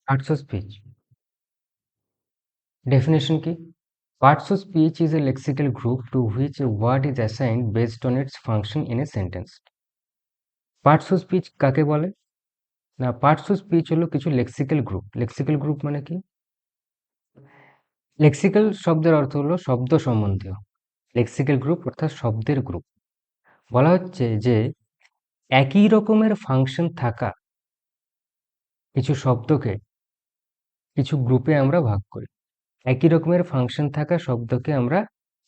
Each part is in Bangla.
পার্টস অফ স্পিচ ডেফিনেশন কি? Parts of speech is a lexical group to which a word is assigned based on its function in a sentence. Parts of speech কাকে বলে? না, পার্টস অফ স্পিচ হলো কিছু লেক্সিক্যাল গ্রুপ। লেক্সিক্যাল গ্রুপ মানে কি? লেক্সিক্যাল শব্দের অর্থ হলো শব্দ সম্বন্ধীয়। লেক্সিক্যাল গ্রুপ অর্থাৎ শব্দের গ্রুপ। বলা হচ্ছে যে একই রকমের ফাংশন থাকা কিছু শব্দকে কিছু গ্রুপে আমরা ভাগ করি। একই রকমের ফাংশন থাকা শব্দকে আমরা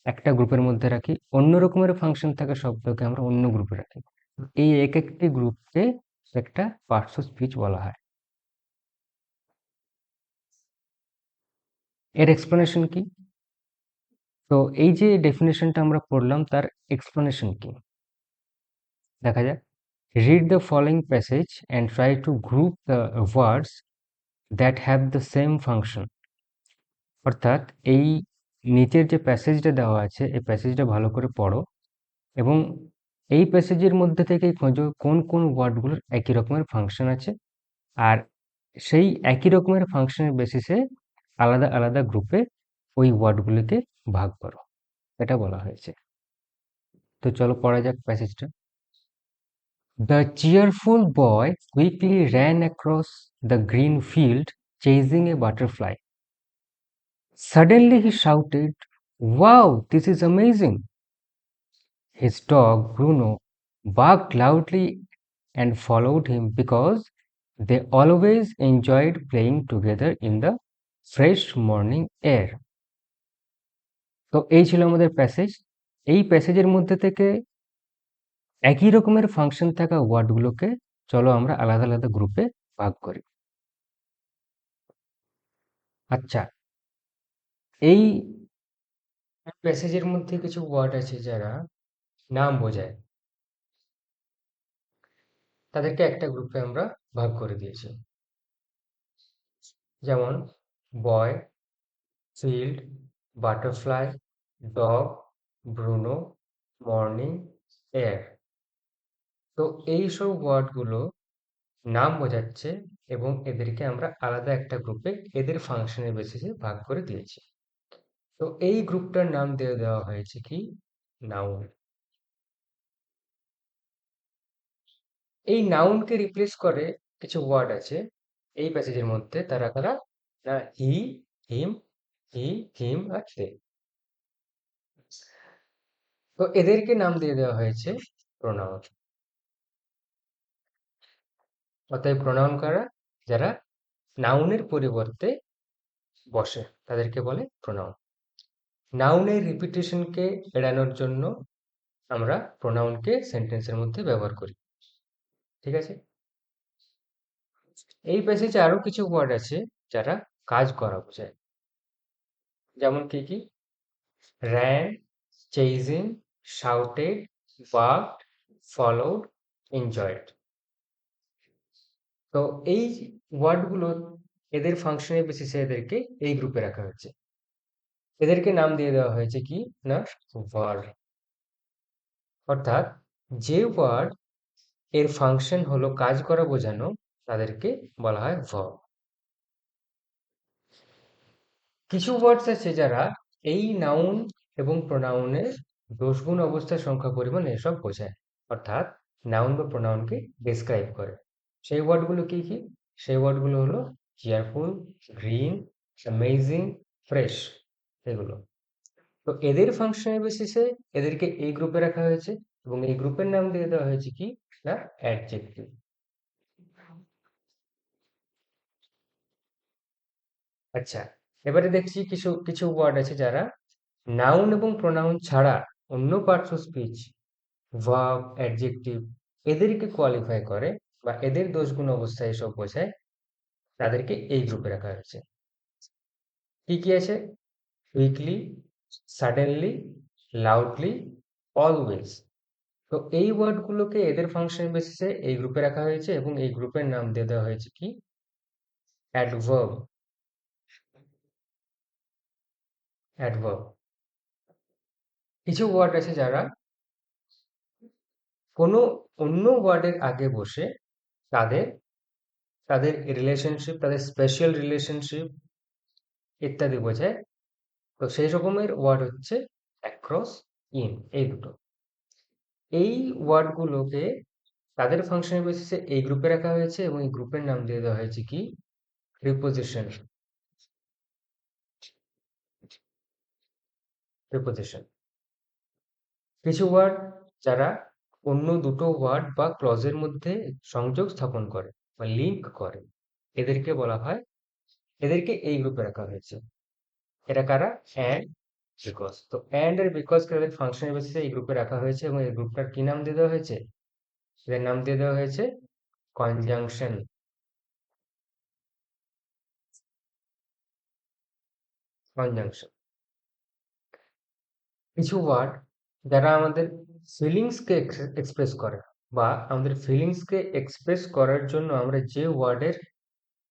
একটা গ্রুপের মধ্যে রাখি, অন্য রকমের ফাংশন থাকা শব্দকে আমরা অন্য গ্রুপে রাখি। এই এক একটি গ্রুপকে একটা পার্টস অফ স্পিচ বলা হয়। এর এক্সপ্লেনেশন কি? তো এই যে ডেফিনেশনটা আমরা পড়লাম তার এক্সপ্লেনেশন কি দেখা যাক। Read the following passage and try to group the words that have the same function. অর্থাৎ এই নিচের যে প্যাসেজটা দেওয়া আছে এই প্যাসেজটা ভালো করে পড়ো এবং এই প্যাসেজের মধ্যে থেকেই খোঁজো কোন কোন ওয়ার্ডগুলোর একই রকমের ফাংশন আছে, আর সেই একই রকমের ফাংশনের বেসিসে আলাদা আলাদা গ্রুপে ওই ওয়ার্ডগুলোকে ভাগ করো, এটা বলা হয়েছে। তো চলো পড়া যাক প্যাসেজটা। The cheerful boy quickly ran across the green field chasing a butterfly. Suddenly he shouted, "Wow, this is amazing!" His dog Bruno barked loudly and followed him because they always enjoyed playing together in the fresh morning air. তো এই ছিল আমাদের প্যাসেজ। এই প্যাসেজের মধ্যে থেকে একই রকমের ফাংশন থাকা ওয়ার্ডগুলোকে চলো আমরা আলাদা আলাদা গ্রুপে ভাগ করি। আচ্ছা, এই প্যাসেজের মধ্যে কিছু ওয়ার্ড আছে যারা নাম বোঝায়, তাদেরকে একটা গ্রুপে আমরা ভাগ করে দিয়েছি। যেমন boy, field, butterfly, dog, Bruno, morning, air. তো এই সব ওয়ার্ডগুলো নাম বোঝাচ্ছে এবং এদেরকে আমরা আলাদা একটা গ্রুপে এদের ফাংশনের বেসিসে ভাগ করে দিয়েছি। তো এই গ্রুপটার নাম দিয়ে দেওয়া হয়েছে কি? নাউন। এই নাউনকে রিপ্লেস করে কিছু ওয়ার্ড আছে এই প্যাসেজের মধ্যে, তারা কারা? না, হি, হিম, হি, হিম আর দে। তো এদেরকে নাম দিয়ে দেওয়া হয়েছে প্রোনাউন। অতএব প্রোনাউন কারা? যারা নাউনের পরিবর্তে বসে তাদেরকে বলে প্রোনাউন। নাউনের রিপিটেশনকে এড়ানোর জন্য আমরা প্রোনাউনকে সেন্টেন্সের মধ্যে ব্যবহার করি। ঠিক আছে? এই প্যাসেজে আরো কিছু ওয়ার্ড আছে যারা কাজ করা বোঝায়। যেমন কি কি? ran, chasing, shouted, barked, followed, enjoyed. তো এই ওয়ার্ডগুলো এদের ফাংশনের বেসিসে এদেরকে এই গ্রুপে রাখা হয়েছে। এদেরকে নাম দিয়ে দেওয়া হয়েছে কি? না, ভার্ব। অর্থাৎ যে ওয়ার্ড এর ফাংশন হলো কাজ করা বোঝানো তাদেরকে বলা হয় ভার্ব। কিছু ওয়ার্ডস আছে যারা এই নাউন এবং প্রোনাউনের দোষগুণ অবস্থার সংখ্যা পরিমাণ এসব বোঝায়, অর্থাৎ নাউন বা প্রোনাউনকে ডেসক্রাইব করে। সেই ওয়ার্ডগুলো কি কি? সেই ওয়ার্ডগুলো হলো চেয়ারফুল, গ্রিন, অ্যামেজিং, ফ্রেশ, এগুলো। তো এদের ফাংশনের বেসিসে এদেরকে এই গ্রুপে রাখা হয়েছে এবং এই গ্রুপের নাম দিয়ে দেওয়া হয়েছে কি? না, অ্যাডজেক্টিভ। আচ্ছা, এবারে দেখছি কিছু কিছু ওয়ার্ড আছে যারা নাউন এবং প্রোনাউন ছাড়া অন্য parts of speech, verb, adjective, এদেরকে কোয়ালিফাই করে বা এদের দোষগুণ অবস্থায় এসব বোঝায়, তাদেরকে এই গ্রুপে রাখা হয়েছে। কি কি আছে? Quickly, suddenly, loudly, always. তো এই ওয়ার্ডগুলোকে এদের ফাংশন বেসিসে এই গ্রুপে রাখা হয়েছে এবং এই গ্রুপের নাম দিয়ে দেওয়া হয়েছে কি? অ্যাডভার্ব। অ্যাডভার্ব। কিছু ওয়ার্ড আছে যারা কোনো অন্য ওয়ার্ডের আগে বসে তাদের তাদের রিলেশনশিপ, তাদের স্পেশাল রিলেশনশিপ ইত্যাদি বোঝায়। তো সেই রকমের ওয়ার্ড হচ্ছে অ্যাক্রস, ইন, এই দুটো। এই ওয়ার্ডগুলোকে তাদের ফাংশনের বেসিসে এই গ্রুপে রাখা হয়েছে এবং এই গ্রুপের নাম দিয়ে দেওয়া হয়েছে কি? প্রিপোজিশন। প্রিপোজিশন। কিছু ওয়ার্ড যারা অন্য দুটো ওয়ার্ড বা ক্লজের মধ্যে সংযোগ স্থাপন করে বা লিঙ্ক করে, এদেরকে বলা হয়, এদেরকে এই গ্রুপে রাখা হয়েছে। এরা কারা? And, because. তো অ্যান্ড আর বিকজ কে তাদের ফাংশনের বেসিসে এই গ্রুপে রাখা হয়েছে এবং এই গ্রুপটার কি নাম দিয়ে দেওয়া হয়েছে? এদের নাম দিয়ে দেওয়া হয়েছে কনজাংশন। কনজাংশন। কিছু ওয়ার্ড যারা আমাদের ফিলিংসকে এক্সপ্রেস করে বা আমাদের ফিলিংসকে এক্সপ্রেস করার জন্য আমরা যে ওয়ার্ডের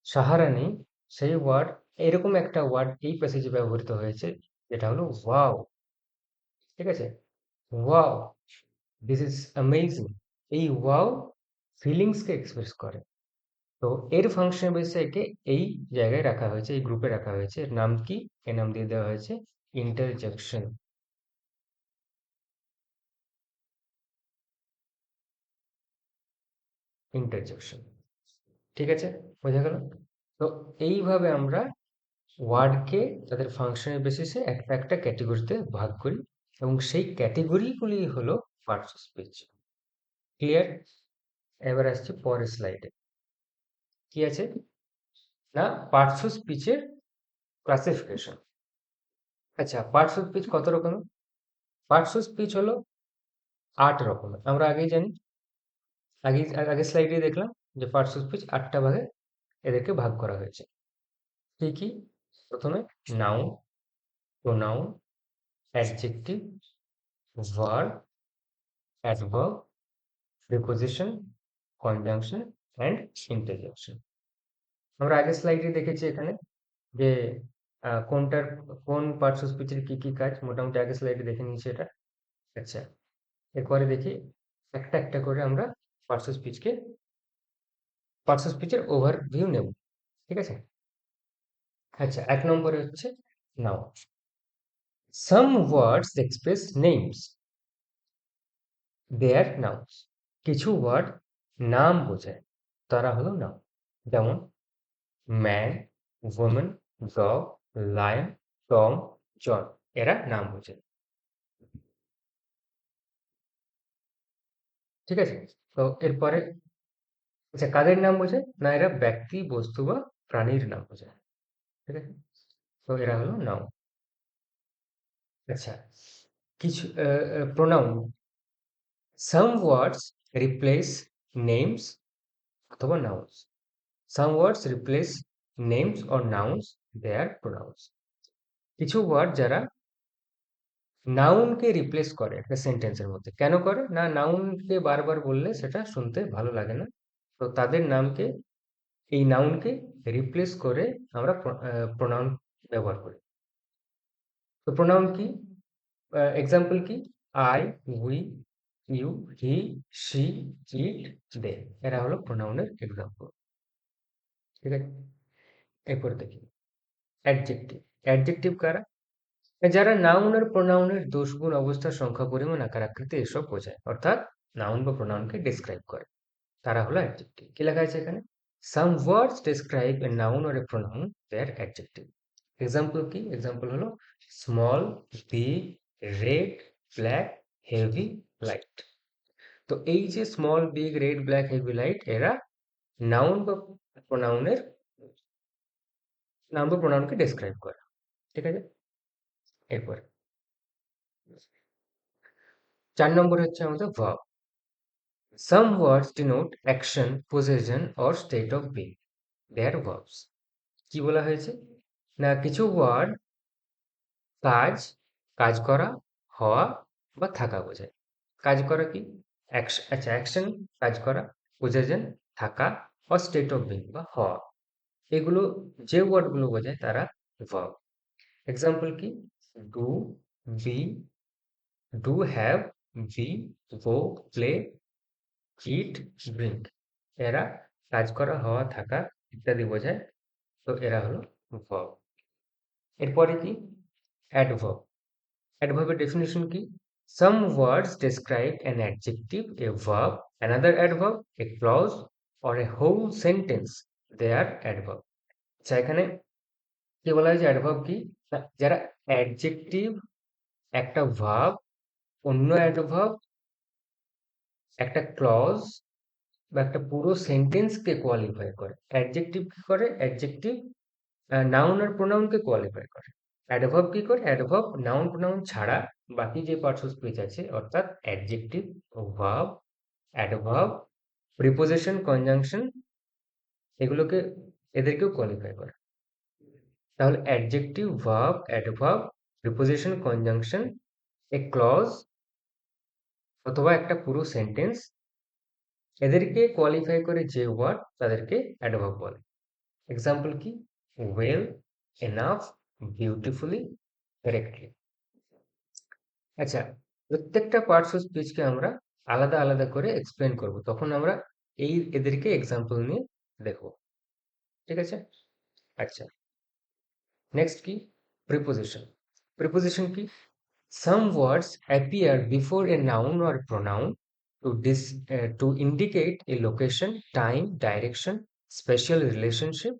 সাহারা নিই, সেই ওয়ার্ড, এরকম একটা ওয়ার্ড এই প্যাসেজে ব্যবহৃত হয়েছে, যেটা হলো ওয়াও। ঠিক আছে? Wow, this is amazing. এই ওয়াও ফিলিংসকে এক্সপ্রেস করে। তো এর ফাংশন বেসে একে এই জায়গায় রাখা হয়েছে, এই গ্রুপে রাখা হয়েছে। এর নাম কি? এর নাম দিয়ে দেওয়া হয়েছে ইন্টারজেকশন। ইন্টারজেকশন। ঠিক আছে? বোঝা গেল? তো এইভাবে আমরা ওয়ার্ডকে তাদের ফাংশনের বেসিসে একটা একটা ক্যাটেগরিতে ভাগ করি এবং সেই ক্যাটেগরিগুলি হলো পার্টস অফ স্পিচ। ক্লিয়ার? এবার আসছে পরের স্লাইডে। কি আছে না? পার্টস অফ স্পিচের ক্লাসিফিকেশন। আচ্ছা, পার্টস অফ স্পিচ কত রকমের? পার্টস অফ স্পিচ হলো 8 রকমের। আমরা আগেই জানি, আগের স্লাইডে দেখলাম যে পার্টস অফ স্পিচ 8টা ভাগে এদেরকে ভাগ করা হয়েছে। কি কি? প্রথমে noun, pronoun, adjective, verb, adverb, preposition, conjunction and interjection. আমরা আগের স্লাইডে দেখেছি এখানে যে কোনটার কোন পার্টস অফ স্পিচের কি কি কাজ, মোটামুটি আগের স্লাইডে দেখে নিয়েছি এটা। আচ্ছা, এরপরে দেখি একটা একটা করে আমরা পার্টস অফ স্পিচকে, পার্টস অফ স্পিচের ওভারভিউ নেব। ঠিক আছে? আচ্ছা, 1 নম্বরে হচ্ছে noun. Some words express names, they are nouns. কিছু ওয়ার্ড নাম বোঝায়, তারা হলো নাউন। যেমন man, women, dog, lion, Tom, John, এরা নাম বোঝায়। ঠিক আছে? তো এরপরে আচ্ছা, কাদের নাম বোঝায়? না, এরা ব্যক্তি, বস্তু বা প্রাণীর নাম বোঝায়। ঠিক আছে? তো এরা হলো নাউন। আচ্ছা, কিছু pronoun. Some words replace names অথবা nouns. Some words replace names or nouns, they are pronouns. কিছু ওয়ার্ড যারা নাউনকে রিপ্লেস করে একটা সেন্টেন্সের মধ্যে। কেন করে? না, নাউনকে বারবার বললে সেটা শুনতে ভালো লাগে না। তো তাদের নামকে, এই নাউনকে রিপ্লেস করে আমরা প্রোনাউন ব্যবহার করি। তো প্রোনাউন কি? এক্সাম্পল কি? I, we, you, he, she, it, they, এরা হলো প্রোনাউনের এক্সাম্পল। ঠিক আছে? এরপর দেখি অ্যাডজেক্টিভ। অ্যাডজেক্টিভ কারা? যারা নাউন আর প্রোনাউনের দোষ, গুণ, অবস্থা, সংখ্যা, পরিমাণ, আকার, আকৃতি এসব বোঝায়, অর্থাৎ নাউন বা প্রোনাউনকে ডেসক্রাইব করে, তারা হলো অ্যাডজেক্টিভ। কি লেখা আছে এখানে? Some words describe a noun or a pronoun, they are adjective. Example কি? এক্সাম্পল হলো small, big, red, black, heavy, light. তো এই যে small, big, red, black, heavy, light, এরা নাউন বা প্রোনাউনের, নাউন বা প্রোনাউনকে ডেসক্রাইব করে। ঠিক আছে? এরপর 4 নম্বরে হচ্ছে আমাদের verb. Some words denote action, possession or state of being. They are verbs. কি বলা হয়েছে? না, কিছু ওয়ার্ড কাজ, কাজ করা, হওয়া বা থাকা বোঝায়। কাজ করা কি? আচ্ছা, অ্যাকশন, কাজ করা, possession, থাকা, or state of being বা হওয়া, এগুলো যে ওয়ার্ডগুলো বোঝায় তারা ভার্ব। এক্সাম্পল কি? Do, be, do have, be, go, play, eat, drink, এরা কাজ করা, হওয়া, থাকা ইত্যাদি বোঝায়। তো এরা হলো verb। এরপরে কি? অ্যাডভার্ব। অ্যাডভার্বের ডেফিনিশন কি? Some words describe an adjective, a verb, another adverb, a clause or a whole sentence, they are adverb. আচ্ছা, এখানে কি বলা হয়েছে? অ্যাডভার্ব কি? না, যারা অ্যাডজেক্টিভ, একটা ভার্ব, অন্য অ্যাডভার্ব, একটা ক্লজ বা একটা পুরো সেন্টেন্সকে কোয়ালিফাই করে। অ্যাডজেক্টিভ কি করে? অ্যাডজেক্টিভ নাউন আর প্রোনাউনকে কোয়ালিফাই করে। অ্যাডভার্ব কি করে? অ্যাডভার্ব নাউন প্রোনাউন ছাড়া বাকি যে পার্টস অফ স্পিচ আছে, অর্থাৎ adjective, verb, adverb, preposition, conjunction, এগুলোকে, এদেরকেও কোয়ালিফাই করে। তাহলে adjective, verb, adverb, preposition, conjunction, a clause অথবা একটা পুরো সেন্টেন্স, এদেরকে কোয়ালিফাই করে যে ওয়ার্ড, তাদেরকে অ্যাডভার্ব বলে। এক্সাম্পল কি? Well, enough, beautifully, correctly. আচ্ছা, প্রত্যেকটা পার্টস অফ স্পিচকে আমরা আলাদা আলাদা করে এক্সপ্লেন করব, তখন আমরা এদেরকে এক্সাম্পল নিয়ে দেখব। ঠিক আছে? আচ্ছা, নেক্সট কি? প্রিপোজিশন। প্রিপোজিশন কি? Some words appear before a noun or pronoun to indicate a location, time, direction, special relationship,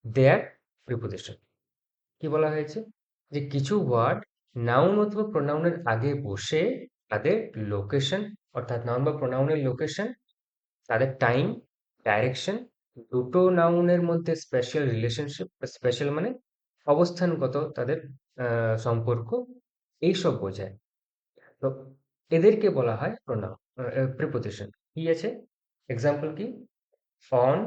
they're preposition. কি বলা হয়েছে? যে কিছু ওয়ার্ড নাউন অথবা প্রোনাউনের আগে বসে তাদের লোকেশন, অর্থাৎ নাউন বা প্রোনাউনের লোকেশন, তাদের টাইম, ডাইরেকশন, দুটো নাউনের মধ্যে স্পেশাল রিলেশনশিপ, স্পেশাল মানে অবস্থানগত তাদের সম্পর্ক, এইসব বোঝায়। তো এদেরকে বলা হয় প্রোনাউন, প্রিপোজিশন। কি আছে? এক্সাম্পল কি? On,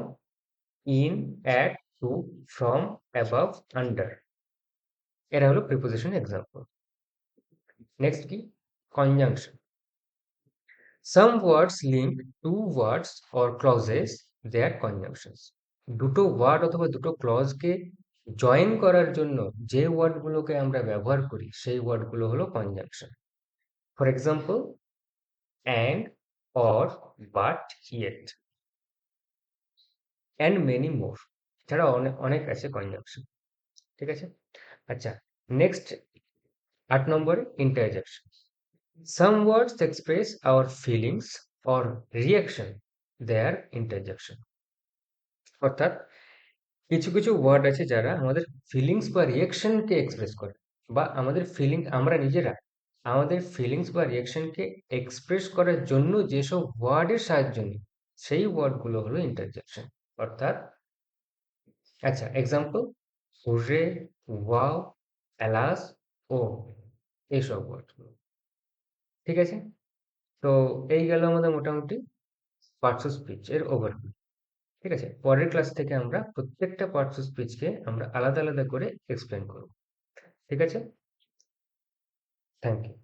in, at, to, from, above, under, এরা হলো প্রিপোজিশন এক্সাম্পল। নেক্সট কি? Conjunction. Some words link two words or clauses, they are conjunctions. দুটো ওয়ার্ড অথবা দুটো ক্লজকে জয়েন করার জন্য যে ওয়ার্ডগুলোকে আমরা ব্যবহার করি, সেই ওয়ার্ডগুলো হলো conjunction. For example, and, or, but, yet, and many more. এছাড়া অনেক অনেক আছে কনজাংশন। ঠিক আছে? আচ্ছা, নেক্সট 8 নম্বরে interjection. Some words express our feelings or reaction, they are interjection। অর্থাৎ কিছু কিছু ওয়ার্ড আছে যারা আমাদের ফিলিংস বা রিয়াকশনকে এক্সপ্রেস করে, বা আমাদের আমরা নিজেরা আমাদের ফিলিংস বা রিয়াকশনকে এক্সপ্রেস করার জন্য যেসব ওয়ার্ডের সাহায্য নিই, সেই ওয়ার্ডগুলো হলো ইন্টারজেকশন। অর্থাৎ, আচ্ছা, এক্সাম্পল, হুররে, ওয়াও, অ্যালাস, ও, এইসব ওয়ার্ডগুলো। ঠিক আছে? তো এই গেল আমাদের মোটামুটি পার্টস অফ স্পিচ এর ওভারভিউ। ঠিক আছে? পরের ক্লাস থেকে আমরা প্রত্যেকটা পার্টস অফ স্পিচকে আমরা আলাদা আলাদা করে এক্সপ্লেন করব। ঠিক আছে? Thank you.